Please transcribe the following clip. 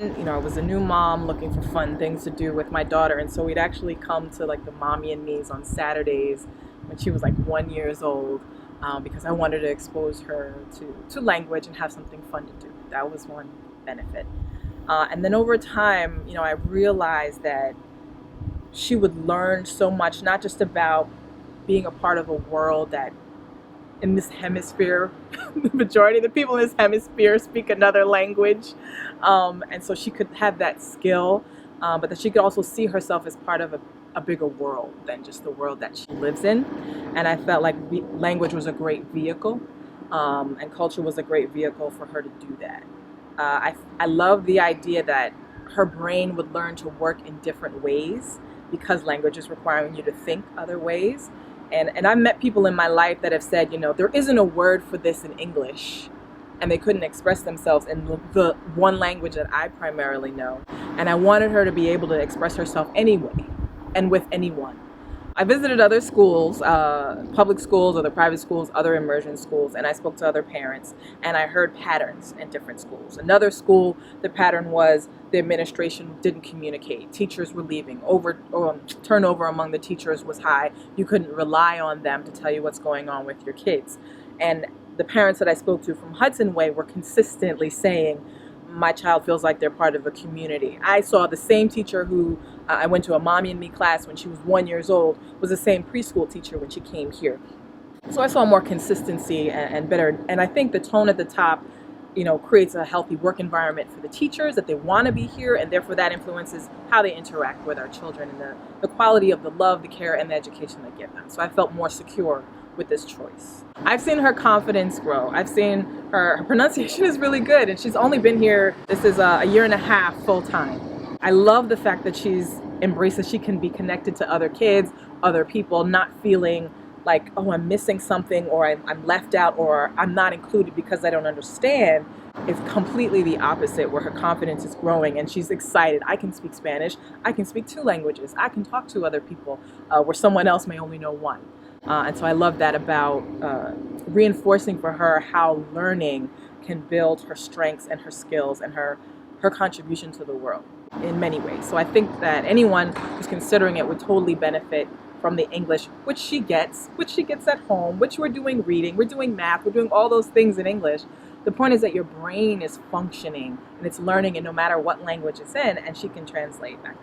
You know, I was a new mom looking for fun things to do with my daughter, and so we'd actually come to like the Mommy and Me's on Saturdays when she was like 1 years old, because I wanted to expose her to language and have something fun to do. That was one benefit. And then over time, you know, I realized that she would learn so much, not just about being a part of a world that in this hemisphere, the majority of the people in this hemisphere speak another language. And so she could have that skill, but that she could also see herself as part of a bigger world than just the world that she lives in. And I felt like language was a great vehicle, and culture was a great vehicle for her to do that. I love the idea that her brain would learn to work in different ways because language is requiring you to think other ways. And I've met people in my life that have said, you know, there isn't a word for this in English, and they couldn't express themselves in the one language that I primarily know. And I wanted her to be able to express herself anyway and with anyone. I visited other schools, public schools, other private schools, other immersion schools, and I spoke to other parents, and I heard patterns in different schools. Another school, the pattern was the administration didn't communicate. Teachers were leaving. Turnover among the teachers was high. You couldn't rely on them to tell you what's going on with your kids. And the parents that I spoke to from Hudson Way were consistently saying, my child feels like they're part of a community. I saw the same teacher who I went to a Mommy and Me class when she was 1 year old, was the same preschool teacher when she came here. So I saw more consistency and better. And I think the tone at the top, you know, creates a healthy work environment for the teachers, that they want to be here, and therefore that influences how they interact with our children and the quality of the love, the care, and the education they give them. So I felt more secure with this choice. I've seen her confidence grow. I've seen her pronunciation is really good, and she's only been here, this is a year and a half full time. I love the fact that she's embraced that she can be connected to other kids, other people, not feeling like, oh, I'm missing something, or I'm left out, or I'm not included because I don't understand. It's completely the opposite, where her confidence is growing and she's excited. I can speak Spanish. I can speak two languages. I can talk to other people, where someone else may only know one. And so I love that about reinforcing for her how learning can build her strengths and her skills and her contribution to the world in many ways. So I think that anyone who's considering it would totally benefit from the English, which she gets at home, which we're doing reading, we're doing math, we're doing all those things in English. The point is that your brain is functioning and it's learning, and no matter what language it's in, and she can translate back.